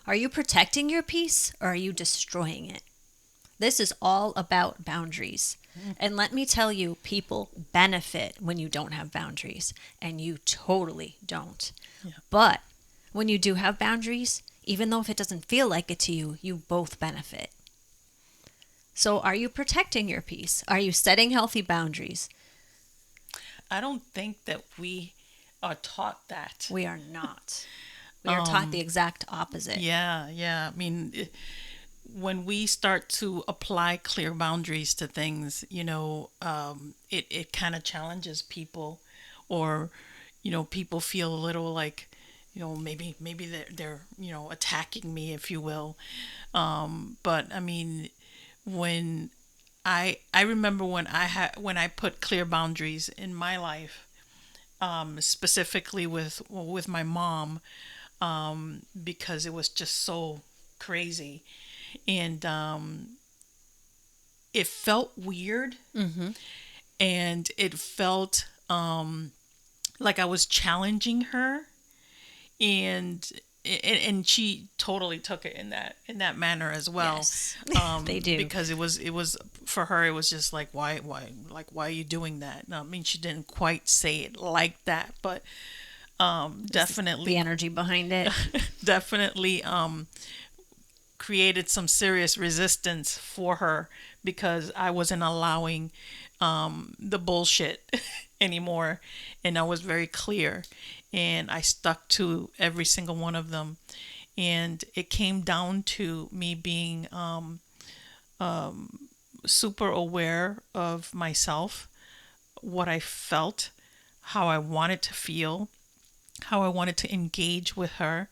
Are you protecting your peace or are you destroying it? This is all about boundaries. And let me tell you, people benefit when you don't have boundaries, and you totally don't. Yeah. But when you do have boundaries, even though if it doesn't feel like it to you, you both benefit. So are you protecting your peace? Are you setting healthy boundaries? I don't think that we are taught that. We are not. We are taught the Um, exact opposite. yeah, yeah. I mean, when we start to apply clear boundaries to things, it kind of challenges people, or, people feel a little like, maybe they're attacking me, if you will. But I mean, when I remember when I put clear boundaries in my life, specifically with my mom, because it was just so crazy, and it felt weird, Mm-hmm. and it felt like I was challenging her, and and she totally took it in that manner as well. Yes, they do. Because it was for her, it was just like, why are you doing that? No, I mean, she didn't quite say it like that, but Just the definitely energy behind it. definitely created some serious resistance for her, because I wasn't allowing the bullshit anymore, and I was very clear, and I stuck to every single one of them, and it came down to me being super aware of myself, what I felt, how I wanted to feel, how I wanted to engage with her,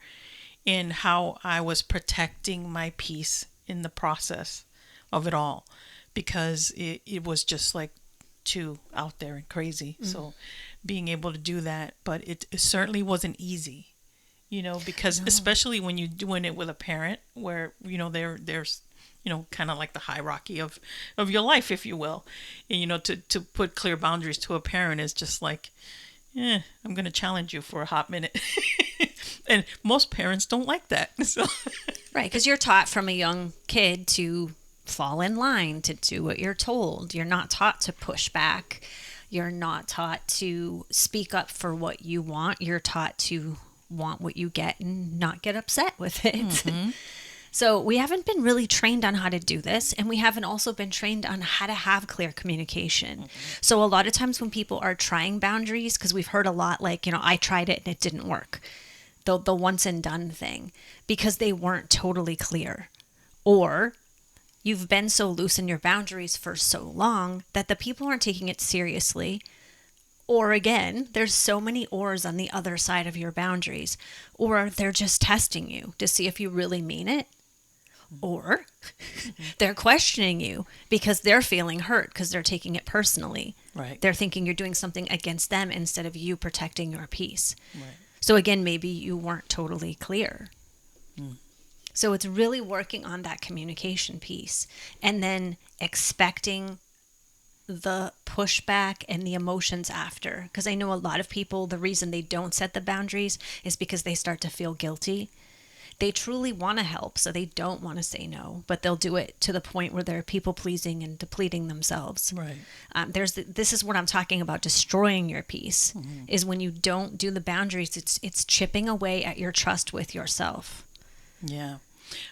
and how I was protecting my peace in the process of it all, because it was just like too out there and crazy. So being able to do that, but it certainly wasn't easy, because No. especially when you're doing it with a parent, where there's kind of like the hierarchy of your life, if you will, and to put clear boundaries to a parent is just like, I'm going to challenge you for a hot minute. And most parents don't like that. So, Right, because you're taught from a young kid to fall in line, to do what you're told. You're not taught to push back. You're not taught to speak up for what you want. You're taught to want what you get and not get upset with it. So we haven't been really trained on how to do this, and we haven't also been trained on how to have clear communication. So a lot of times when people are trying boundaries, because we've heard a lot like, I tried it and it didn't work. The once and done thing, because they weren't totally clear. Or you've been so loose in your boundaries for so long that the people aren't taking it seriously. Or again, there's so many ors on the other side of your boundaries. Or they're just testing you to see if you really mean it. Or they're questioning you because they're feeling hurt because they're taking it personally. right, They're thinking you're doing something against them instead of you protecting your peace. right. So again, maybe you weren't totally clear. So it's really working on that communication piece and then expecting the pushback and the emotions after. Because I know a lot of people, the reason they don't set the boundaries is because they start to feel guilty. They truly want to help, so they don't want to say no, but they'll do it to the point where they're people pleasing and depleting themselves. Right. This is what I'm talking about. Destroying your peace is when you don't do the boundaries. It's chipping away at your trust with yourself. Yeah.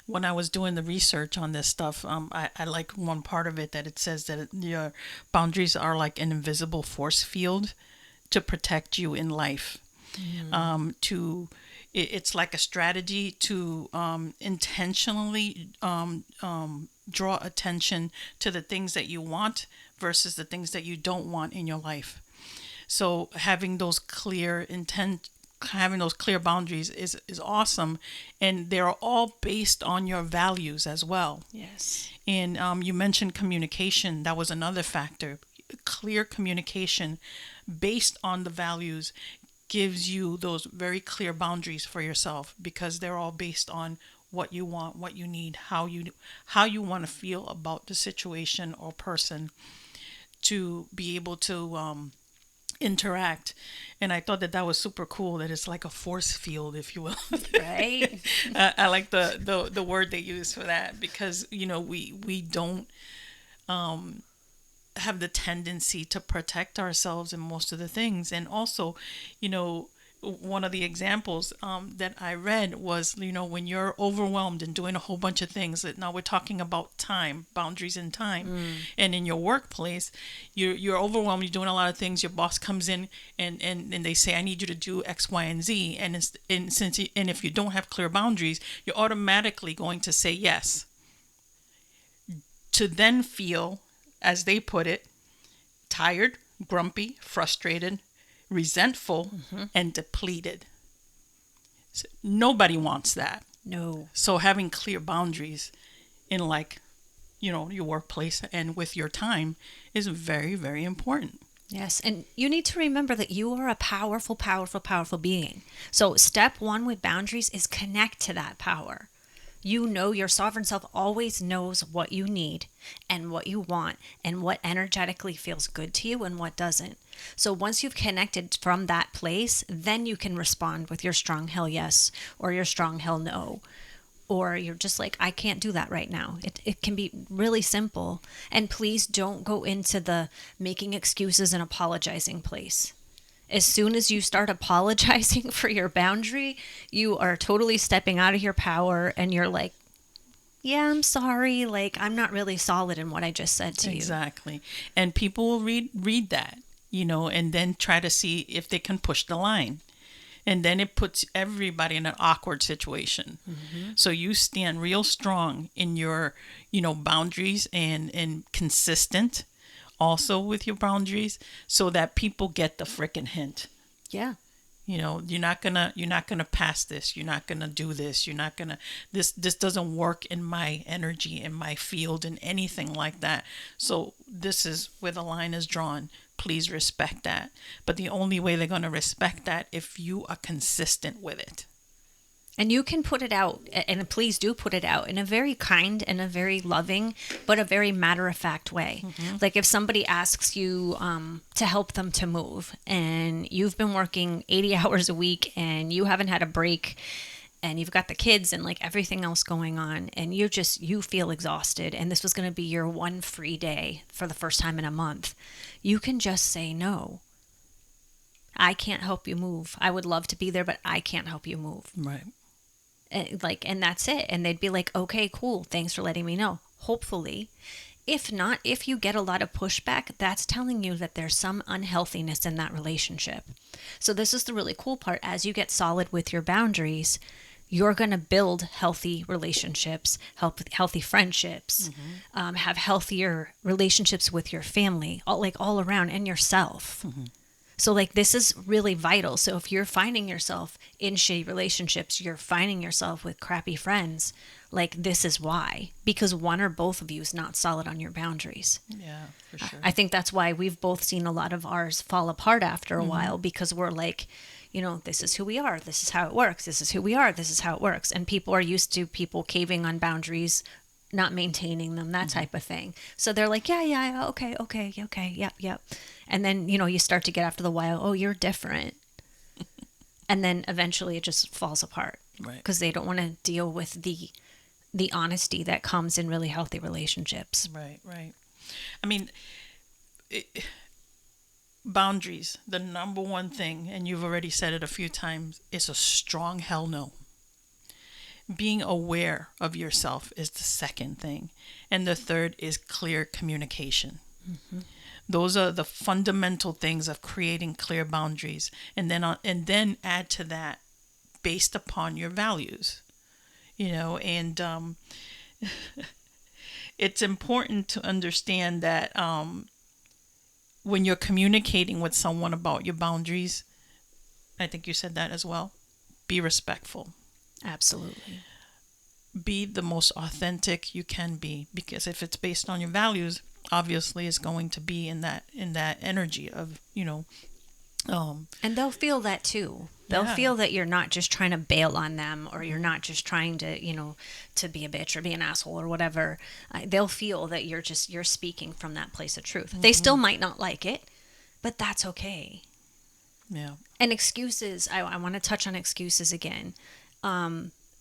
When I was doing the research on this stuff, I like one part of it that it says that your boundaries are like an invisible force field to protect you in life. It's like a strategy to intentionally draw attention to the things that you want versus the things that you don't want in your life. So having those clear boundaries is awesome, and they're all based on your values as well. Yes. And you mentioned communication. That was another factor. Clear communication based on the values gives you those very clear boundaries for yourself, because they're all based on what you want, what you need, how you want to feel about the situation or person, to be able to interact. And I thought that that was super cool, that it's like a force field, if you will. Right. I like the word they use for that, because we don't have the tendency to protect ourselves in most of the things. And also, one of the examples that I read was, when you're overwhelmed and doing a whole bunch of things, that now we're talking about time, boundaries in time. And in your workplace, you're overwhelmed, you're doing a lot of things, your boss comes in and they say, I need you to do X, Y, and Z. And if you don't have clear boundaries, you're automatically going to say yes, to then feel, as they put it, tired, grumpy, frustrated, resentful, and depleted. So nobody wants that. No. So having clear boundaries in, your workplace and with your time is very, very important. Yes, and you need to remember that you are a powerful, powerful, powerful being. So step one with boundaries is connect to that power. Your sovereign self always knows what you need and what you want and what energetically feels good to you and what doesn't. So once you've connected from that place, then you can respond with your strong hell yes or your strong hell no. Or you're just like, I can't do that right now. It can be really simple. And please don't go into the making excuses and apologizing place. As soon as you start apologizing for your boundary, you are totally stepping out of your power, and you're like, yeah, I'm sorry. Like, I'm not really solid in what I just said to you. Exactly. And people will read that, and then try to see if they can push the line. And then it puts everybody in an awkward situation. So you stand real strong in your, boundaries, and consistent also with your boundaries, so that people get the frickin' hint. Yeah. You're not gonna pass this. You're not gonna do this. You're not gonna, this doesn't work in my energy, in my field, and anything like that. So this is where the line is drawn. Please respect that. But the only way they're gonna respect that if you are consistent with it. And you can put it out, and please do put it out in a very kind and a very loving, but a very matter-of-fact way. Like if somebody asks you to help them to move, and you've been working 80 hours a week, and you haven't had a break, and you've got the kids and like everything else going on, and you feel exhausted, and this was going to be your one free day for the first time in a month, you can just say no. I can't help you move. I would love to be there, but I can't help you move. Right. And that's it. And they'd be like, okay, cool. Thanks for letting me know. Hopefully. If not, if you get a lot of pushback, that's telling you that there's some unhealthiness in that relationship. So this is the really cool part. As you get solid with your boundaries, you're going to build healthy relationships, healthy friendships, have healthier relationships with your family, all around, and yourself. So this is really vital. So if you're finding yourself in shitty relationships, you're finding yourself with crappy friends, this is why. Because one or both of you is not solid on your boundaries. Yeah, for sure. I think that's why we've both seen a lot of ours fall apart after a while, because we're like, this is who we are. This is how it works. This is who we are. This is how it works. And people are used to people caving on boundaries, not maintaining them, that type of thing. So they're like, yeah, okay, yep. And then, you start to get after the while, oh, you're different. And then eventually it just falls apart. Right. Because they don't want to deal with the honesty that comes in really healthy relationships. Right. I mean, boundaries, the number one thing, and you've already said it a few times, is a strong hell no. Being aware of yourself is the second thing. And the third is clear communication. Those are the fundamental things of creating clear boundaries. And then add to that based upon your values. And it's important to understand that when you're communicating with someone about your boundaries, I think you said that as well, be respectful. Absolutely. Be the most authentic you can be, because if it's based on your values, obviously it's going to be in that energy of, and they'll feel that too. They'll feel that you're not just trying to bail on them, or you're not just trying to, to be a bitch or be an asshole or whatever. They'll feel that you're speaking from that place of truth. They still might not like it, but that's okay. Yeah. And excuses, I want to touch on excuses again.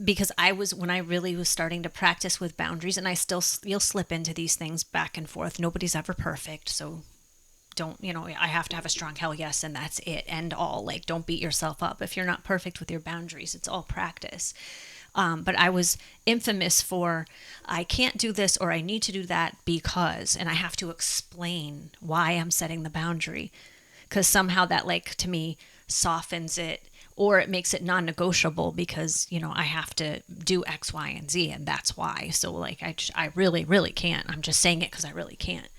Because when I really was starting to practice with boundaries, and you'll slip into these things back and forth. Nobody's ever perfect. So don't, I have to have a strong hell yes, and that's it, and all. Like, don't beat yourself up if you're not perfect with your boundaries. It's all practice. But I was infamous for, I can't do this or I need to do that because, and I have to explain why I'm setting the boundary. Because somehow that, like, to me, softens it, or it makes it non-negotiable because, I have to do X, Y, and Z, and that's why. So, like, I really, really can't. I'm just saying it because I really can't.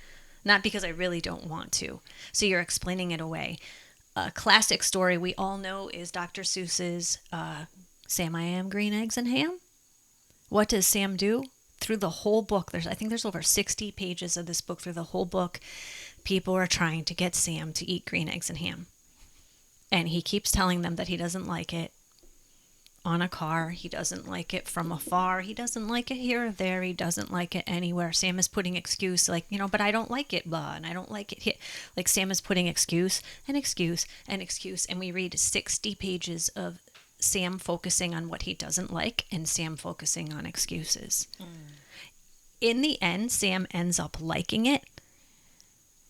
Not because I really don't want to. So you're explaining it away. A classic story we all know is Dr. Seuss's Sam I Am Green Eggs and Ham. What does Sam do? Through the whole book, I think there's over 60 pages of this book. Through the whole book, people are trying to get Sam to eat green eggs and ham. And he keeps telling them that he doesn't like it on a car. He doesn't like it from afar. He doesn't like it here or there. He doesn't like it anywhere. Sam is putting excuse, like, but I don't like it, blah, and I don't like it here. Like, Sam is putting excuse and excuse and excuse. And we read 60 pages of Sam focusing on what he doesn't like and Sam focusing on excuses. In the end, Sam ends up liking it,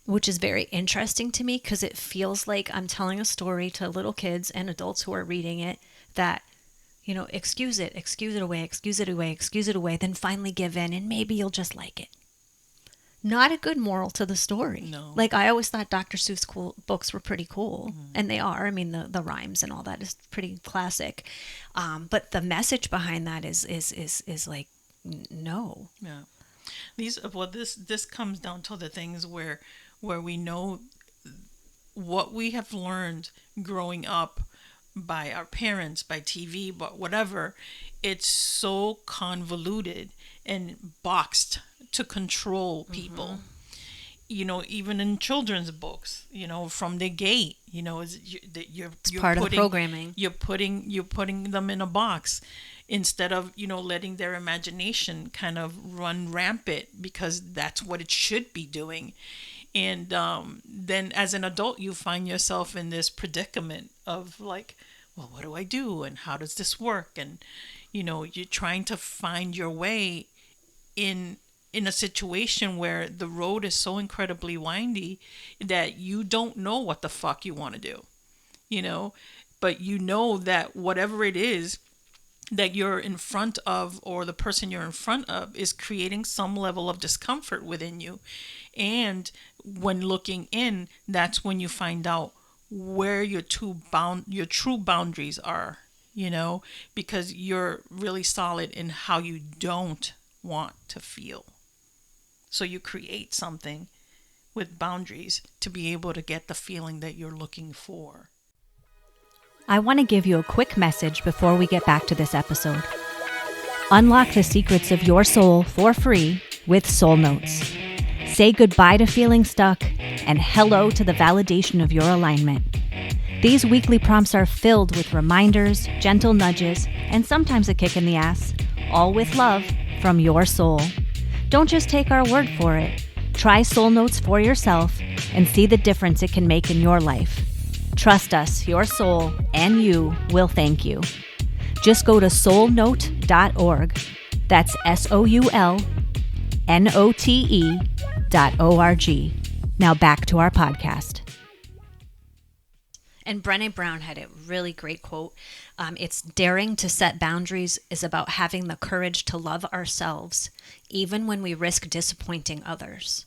which is very interesting to me because it feels like I'm telling a story to little kids and adults who are reading it that, excuse it away, excuse it away, excuse it away, then finally give in and maybe you'll just like it. Not a good moral to the story. No. Like, I always thought Dr. Seuss books were pretty cool, and they are. I mean, the rhymes and all that is pretty classic. But the message behind that is like, no. Yeah. This comes down to the things where we know what we have learned growing up by our parents, by TV, but whatever. It's so convoluted and boxed to control people. Even in children's books, from the gate, you're part of the programming. You're putting them in a box instead of, letting their imagination kind of run rampant because that's what it should be doing. And then as an adult, you find yourself in this predicament of like, well, what do I do? And how does this work? And, you're trying to find your way in a situation where the road is so incredibly windy that you don't know what the fuck you want to do, but that whatever it is that you're in front of, or the person you're in front of, is creating some level of discomfort within you. And when looking in, that's when you find out where your true boundaries are, because you're really solid in how you don't want to feel. So you create something with boundaries to be able to get the feeling that you're looking for. I want to give you a quick message before we get back to this episode. Unlock the secrets of your soul for free with Soul Notes. Say goodbye to feeling stuck and hello to the validation of your alignment. These weekly prompts are filled with reminders, gentle nudges, and sometimes a kick in the ass, all with love from your soul. Don't just take our word for it. Try Soul Notes for yourself and see the difference it can make in your life. Trust us, your soul and you will thank you. Just go to soulnote.org. That's SOULNOTE.org. Now back to our podcast. And Brené Brown had a really great quote. It's daring to set boundaries is about having the courage to love ourselves, even when we risk disappointing others.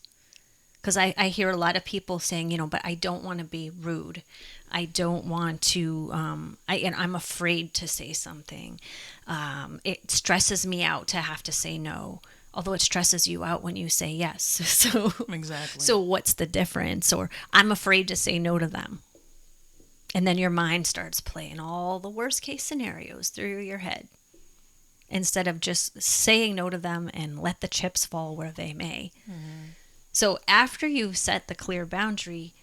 Because I hear a lot of people saying, but I don't want to be rude. I don't want to, and I'm afraid to say something. It stresses me out to have to say no, although it stresses you out when you say yes. So exactly. So what's the difference? Or I'm afraid to say no to them. And then your mind starts playing all the worst case scenarios through your head instead of just saying no to them and let the chips fall where they may. Mm-hmm. So after you've set the clear boundary,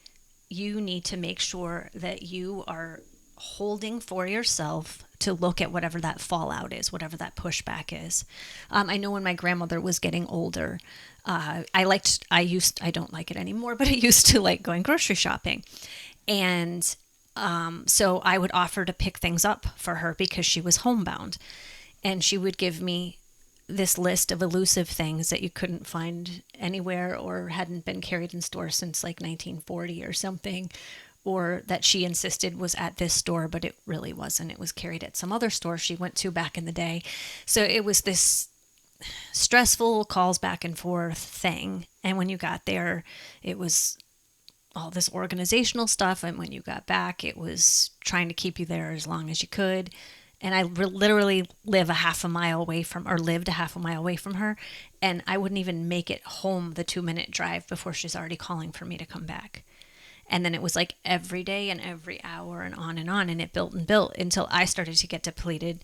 you need to make sure that you are holding for yourself to look at whatever that fallout is, whatever that pushback is. I know when my grandmother was getting older, I don't like it anymore, but I used to like going grocery shopping. And So I would offer to pick things up for her because she was homebound. And she would give me this list of elusive things that you couldn't find anywhere or hadn't been carried in stores since like 1940 or something, or that she insisted was at this store, but it really wasn't. It was carried at some other store she went to back in the day. So it was this stressful calls back and forth thing. And when you got there, it was all this organizational stuff. And when you got back, it was trying to keep you there as long as you could. And I literally lived a half a mile away from her. And I wouldn't even make it home the 2-minute drive before she's already calling for me to come back. And then it was like every day and every hour and on. And it built and built until I started to get depleted.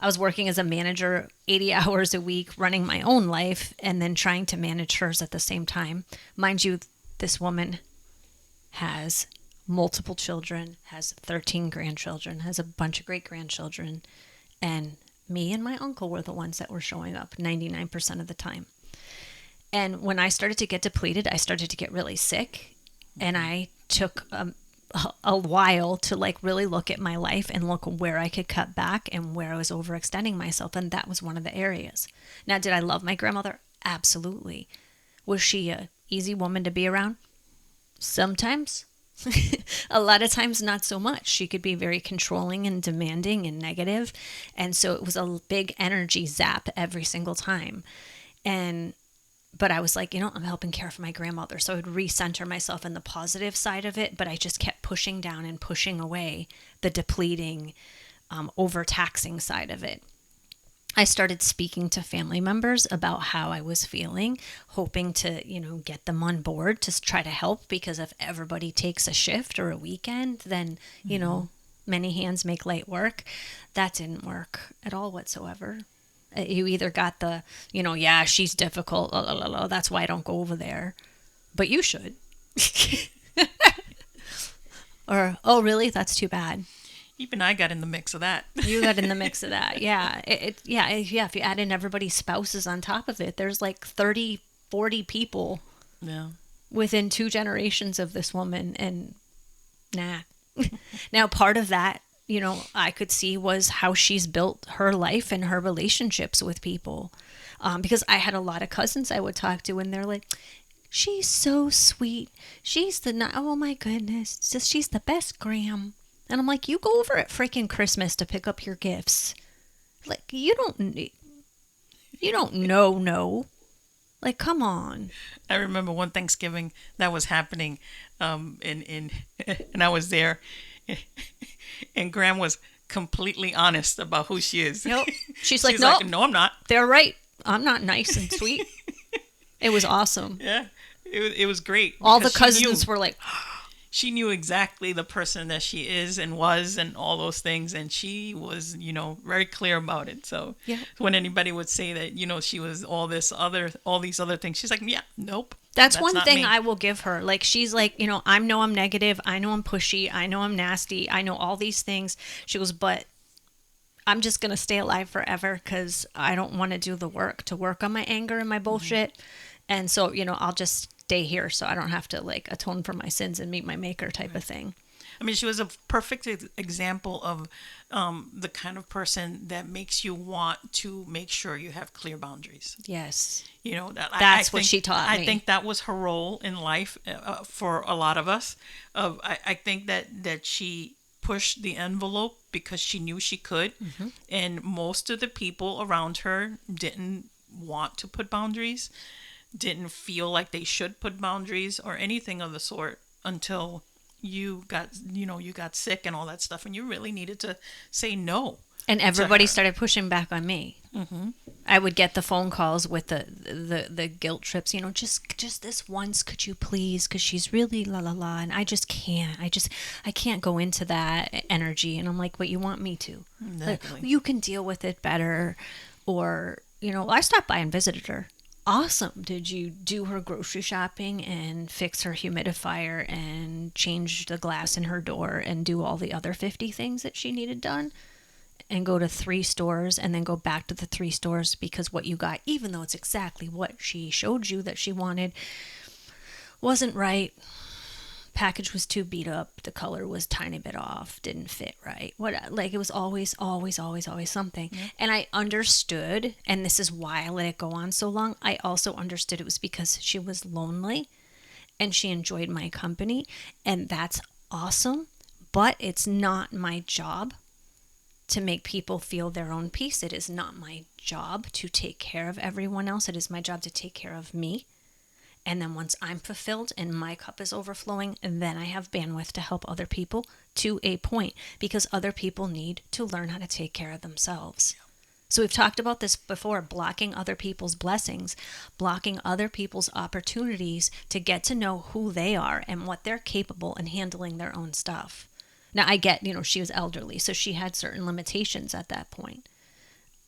I was working as a manager 80 hours a week, running my own life, and then trying to manage hers at the same time. Mind you, this woman has multiple children, has 13 grandchildren, has a bunch of great-grandchildren, and me and my uncle were the ones that were showing up 99% of the time. And when I started to get depleted, I started to get really sick, and I took a while to like really look at my life and look where I could cut back and where I was overextending myself, and that was one of the areas. Now, did I love my grandmother? Absolutely. Was she a easy woman to be around? Sometimes. A lot of times not so much. She could be very controlling and demanding and negative, and so it was a big energy zap every single time. But I was like, I'm helping care for my grandmother, so I would recenter myself in the positive side of it, but I just kept pushing down and pushing away the depleting, overtaxing side of it. I started speaking to family members about how I was feeling, hoping to, get them on board to try to help, because if everybody takes a shift or a weekend, then, many hands make light work. That didn't work at all whatsoever. You either got the, yeah, she's difficult, that's why I don't go over there, but you should. Or, oh, really? That's too bad. Even I got in the mix of that. You got in the mix of that. Yeah. If you add in everybody's spouses on top of it, there's like 30, 40 people within 2 generations of this woman. And nah. Now, part of that, I could see was how she's built her life and her relationships with people. Because I had a lot of cousins I would talk to, and they're like, she's so sweet. Oh my goodness. She's the best gram. And I'm like, you go over at freaking Christmas to pick up your gifts. Like, you don't know. Like, come on. I remember one Thanksgiving that was happening, and I was there, and Graham was completely honest about who she is. Yep. She's like, no, I'm not. They're right. I'm not nice and sweet. It was awesome. Yeah, it was great. All the cousins were like... She knew exactly the person that she is and was and all those things. And she was, very clear about it. So when anybody would say that, she was all these other things, she's like, yeah, nope. That's one thing me. I will give her. Like, she's like, I know I'm negative. I know I'm pushy. I know I'm nasty. I know all these things. She goes, but I'm just going to stay alive forever because I don't want to do the work to work on my anger and my bullshit. Mm-hmm. And so, I'll just stay here so I don't have to like atone for my sins and meet my maker type of thing. I mean, she was a perfect example of the kind of person that makes you want to make sure you have clear boundaries. Yes. That's what she taught me. I think that was her role in life for a lot of us. I think that she pushed the envelope because she knew she could. Mm-hmm. And most of the people around her didn't want to put boundaries, didn't feel like they should put boundaries or anything of the sort until you got sick and all that stuff, and you really needed to say no. And everybody started pushing back on me. Mm-hmm. I would get the phone calls with the guilt trips, just this once, could you please? Because she's really la la la, and I just can't. I can't go into that energy. And I'm like, but you want me to? Exactly. Like, you can deal with it better, or I stopped by and visited her. Awesome. Did you do her grocery shopping and fix her humidifier and change the glass in her door and do all the other 50 things that she needed done? And go to 3 stores and then go back to the 3 stores because what you got, even though it's exactly what she showed you that she wanted, wasn't right. package was too beat up, the color was tiny bit off, didn't fit right. Like it was always something. Yeah. And I understood, and this is why I let it go on so long. I also understood it was because she was lonely and she enjoyed my company, and that's awesome. But it's not my job to make people feel their own peace. It is not my job to take care of everyone else. It is my job to take care of me. And then once I'm fulfilled and my cup is overflowing, then I have bandwidth to help other people to a point, because other people need to learn how to take care of themselves. So we've talked about this before, blocking other people's blessings, blocking other people's opportunities to get to know who they are and what they're capable in handling their own stuff. Now I get, she was elderly, so she had certain limitations at that point.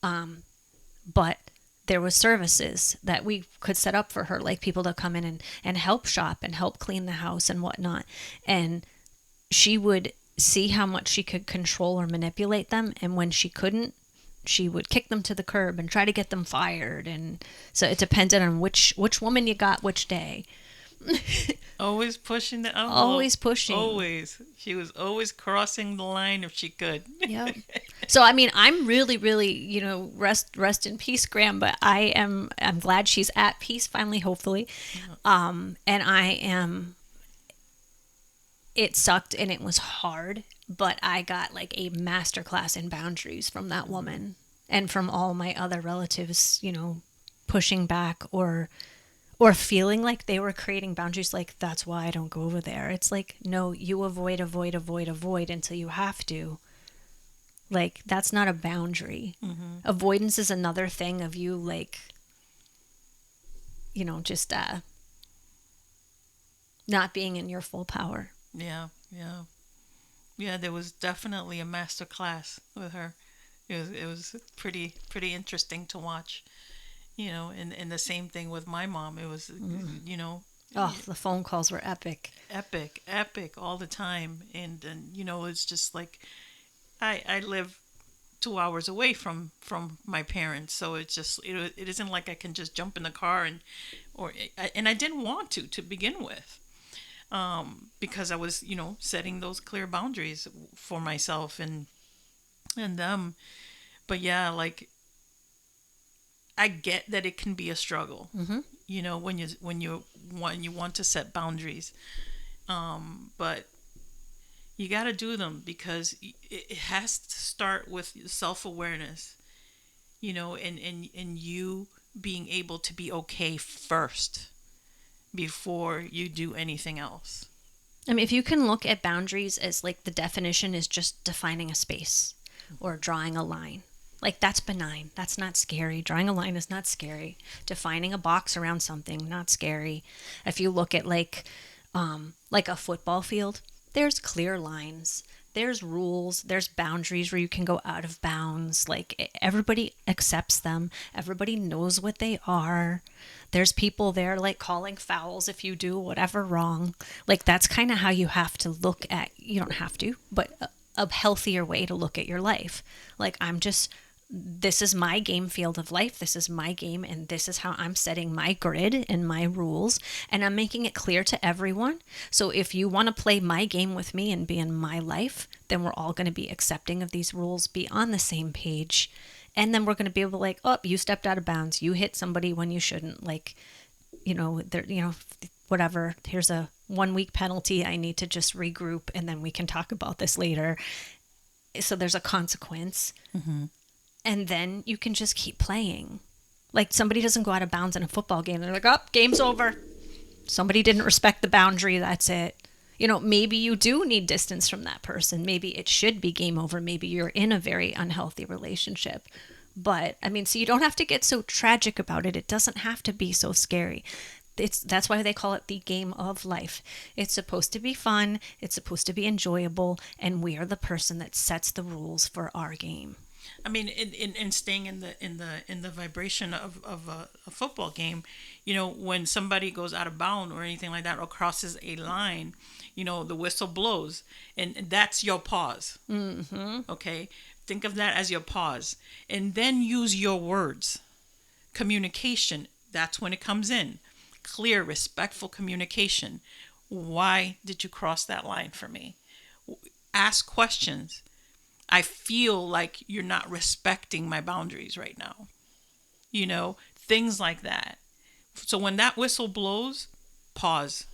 But there was services that we could set up for her, like people to come in and help shop and help clean the house and whatnot. And she would see how much she could control or manipulate them. And when she couldn't, she would kick them to the curb and try to get them fired. And so it depended on which woman you got which day. Always pushing the envelope. Always pushing. Always. She was always crossing the line if she could. Yeah. So I mean, I'm really, rest in peace, Graham. But I'm glad she's at peace finally, hopefully. Yeah. And I am. It sucked and it was hard, but I got like a masterclass in boundaries from that woman and from all my other relatives. Pushing back or feeling like they were creating boundaries, like, that's why I don't go over there. It's like, no, you avoid until you have to. Like, that's not a boundary. Mm-hmm. Avoidance is another thing of you, like, just not being in your full power. Yeah. There was definitely a master class with her. It was pretty interesting to watch. And the same thing with my mom. It was, Oh, the phone calls were epic. Epic all the time. And it's just like, I live 2 hours away from my parents. So it's just, it isn't like I can just jump in the car and I didn't want to begin with. Because I was, setting those clear boundaries for myself and them. But yeah, like, I get that it can be a struggle, mm-hmm. When you want to set boundaries, but you got to do them because it has to start with self-awareness, and you being able to be okay first before you do anything else. I mean, if you can look at boundaries as like the definition is just defining a space or drawing a line. Like, that's benign. That's not scary. Drawing a line is not scary. Defining a box around something, not scary. If you look at like a football field, there's clear lines. There's rules. There's boundaries where you can go out of bounds. Like, everybody accepts them. Everybody knows what they are. There's people there like calling fouls if you do whatever wrong. Like, that's kind of how you have to look at, you don't have to, but a healthier way to look at your life. Like, this is my game field of life. This is my game, and this is how I'm setting my grid and my rules, and I'm making it clear to everyone. So if you want to play my game with me and be in my life, then we're all going to be accepting of these rules, be on the same page, and then we're going to be able to like, oh, you stepped out of bounds. You hit somebody when you shouldn't. Like, whatever. Here's a 1 week penalty. I need to just regroup, and then we can talk about this later. So there's a consequence. Mm-hmm. And then you can just keep playing. Like, somebody doesn't go out of bounds in a football game. They're like, oh, game's over. Somebody didn't respect the boundary. That's it. Maybe you do need distance from that person. Maybe it should be game over. Maybe you're in a very unhealthy relationship. But, I mean, so you don't have to get so tragic about it. It doesn't have to be so scary. That's why they call it the game of life. It's supposed to be fun. It's supposed to be enjoyable. And we are the person that sets the rules for our game. I mean, in staying in the vibration of a football game, when somebody goes out of bounds or anything like that or crosses a line, the whistle blows, and that's your pause. Mm-hmm. Okay, think of that as your pause, and then use your words. Communication. That's when it comes in. Clear, respectful communication. Why did you cross that line for me? Ask questions. I feel like you're not respecting my boundaries right now. Things like that. So when that whistle blows, pause.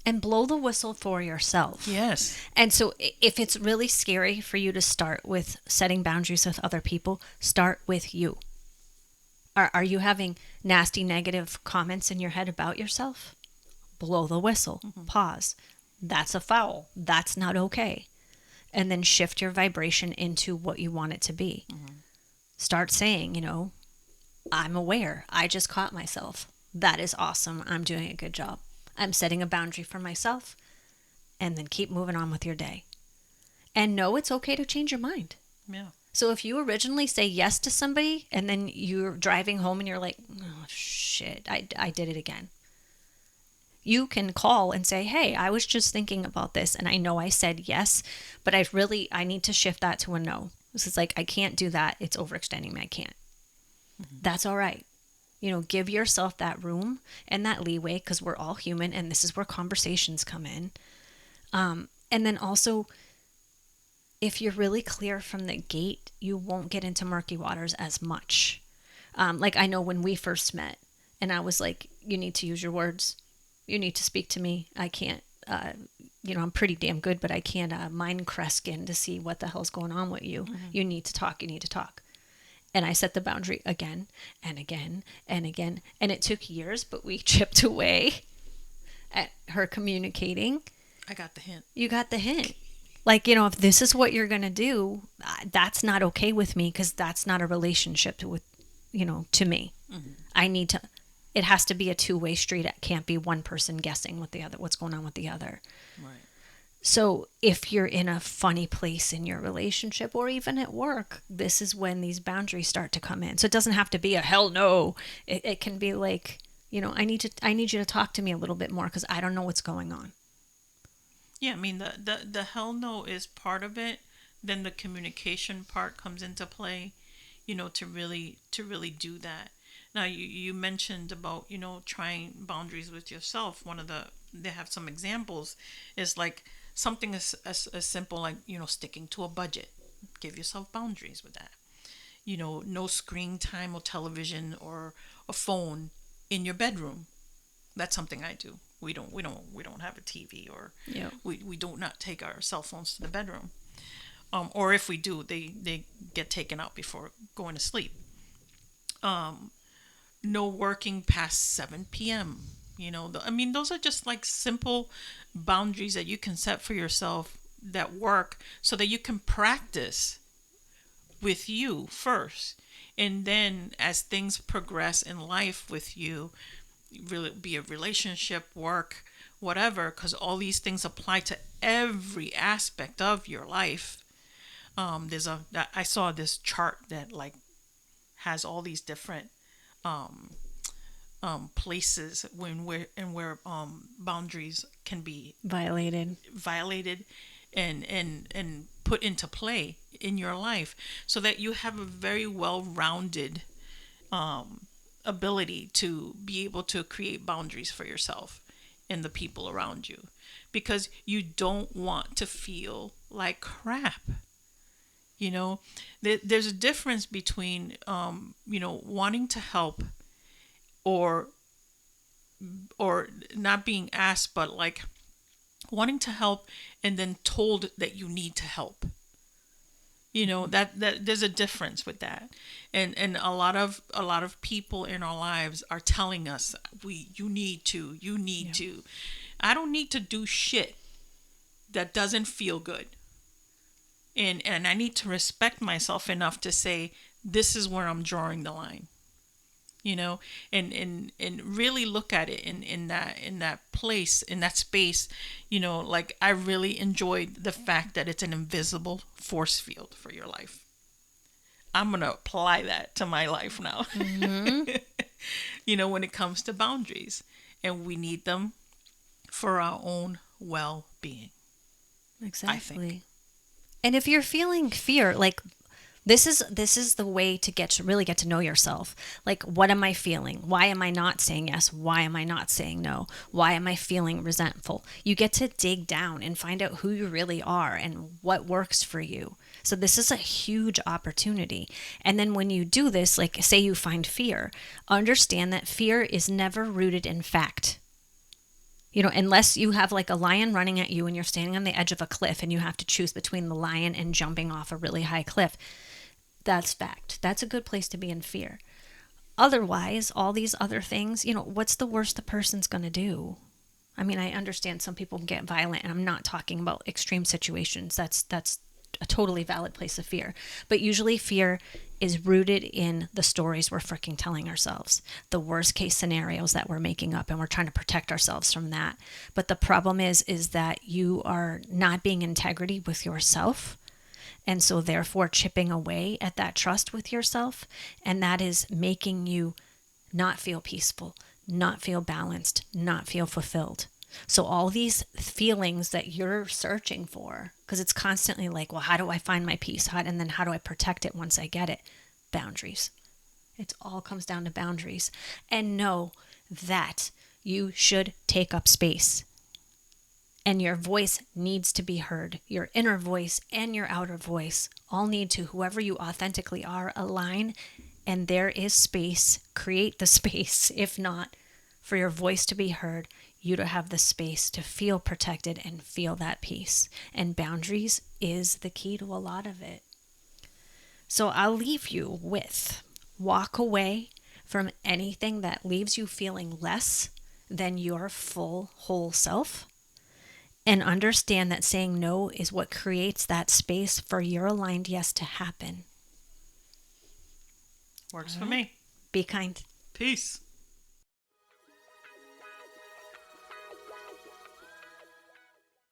And blow the whistle for yourself. Yes. And so if it's really scary for you to start with setting boundaries with other people, start with you. Are you having nasty negative comments in your head about yourself? Blow the whistle. Pause. That's a foul. That's not okay. And then shift your vibration into what you want it to be. Start saying, I'm aware. I just caught myself. That is awesome. I'm doing a good job. I'm setting a boundary for myself. And then keep moving on with your day. And know it's okay to change your mind. Yeah. So if you originally say yes to somebody and then you're driving home and you're like, oh, shit, I did it again. You can call and say, hey, I was just thinking about this and I know I said yes, but I need to shift that to a no. This is like, I can't do that. It's overextending me. I can't. That's all right. Give yourself that room and that leeway because we're all human and this is where conversations come in. And then also, if you're really clear from the gate, you won't get into murky waters as much. Like I know when we first met and I was like, you need to use your words. You need to speak to me. I can't, I'm pretty damn good, but I can't mind Kreskin to see what the hell's going on with you. You need to talk. You need to talk. And I set the boundary again and again and again. And it took years, but we chipped away at her communicating. I got the hint. You got the hint. Like, if this is what you're going to do, that's not okay with me because that's not a relationship with, to me. It has to be a two-way street. It can't be one person guessing what's going on with the other. Right. So if you're in a funny place in your relationship or even at work, this is when these boundaries start to come in. So it doesn't have to be a hell no. It can be like, I need you to talk to me a little bit more because I don't know what's going on. Yeah, I mean the hell no is part of it. Then the communication part comes into play, to really do that. Now you mentioned about trying boundaries with yourself. They have some examples is like something as simple like sticking to a budget. Give yourself boundaries with that. No screen time or television or a phone in your bedroom. That's something I do. We don't have a TV or we do not take our cell phones to the bedroom. Or if we do, they get taken out before going to sleep. No working past 7 p.m. Those are just like simple boundaries that you can set for yourself that work so that you can practice with you first. And then as things progress in life with you, really be a relationship, work, whatever, because all these things apply to every aspect of your life. I saw this chart that like has all these different places where boundaries can be violated and put into play in your life so that you have a very well-rounded ability to be able to create boundaries for yourself and the people around you, because you don't want to feel like crap. There's a difference between wanting to help or not being asked, but like wanting to help and then told that you need to help. That there's a difference with that, and a lot of people in our lives are telling us you need to. I don't need to do shit that doesn't feel good, and I need to respect myself enough to say this is where I'm drawing the line. And really look at it in that place, in that space, like I really enjoyed the fact that it's an invisible force field for your life. I'm going to apply that to my life now. When it comes to boundaries, and we need them for our own well-being. Exactly. And if you're feeling fear, like This is the way to really get to know yourself. Like, what am I feeling? Why am I not saying yes? Why am I not saying no? Why am I feeling resentful? You get to dig down and find out who you really are and what works for you. So this is a huge opportunity. And then when you do this, like say you find fear, understand that fear is never rooted in fact. You know, unless you have like a lion running at you and you're standing on the edge of a cliff and you have to choose between the lion and jumping off a really high cliff. That's fact. That's a good place to be in fear. Otherwise, all these other things, you know, what's the worst the person's going to do? I mean, I understand some people get violent, and I'm not talking about extreme situations. That's a totally valid place of fear. But usually fear is rooted in the stories we're freaking telling ourselves, the worst case scenarios that we're making up, and we're trying to protect ourselves from that. But the problem is that you are not being in integrity with yourself. And so therefore chipping away at that trust with yourself. And that is making you not feel peaceful, not feel balanced, not feel fulfilled. So all these feelings that you're searching for, because it's constantly like, well, how do I find my peace? And then how do I protect it once I get it? Boundaries. It all comes down to boundaries. And know that you should take up space. And your voice needs to be heard. Your inner voice and your outer voice all need to, whoever you authentically are, align. And there is space. Create the space, if not, for your voice to be heard, you to have the space to feel protected and feel that peace. And boundaries is the key to a lot of it. So I'll leave you with walk away from anything that leaves you feeling less than your full, whole self. And understand that saying no is what creates that space for your aligned yes to happen. Works for me. Be kind. Peace.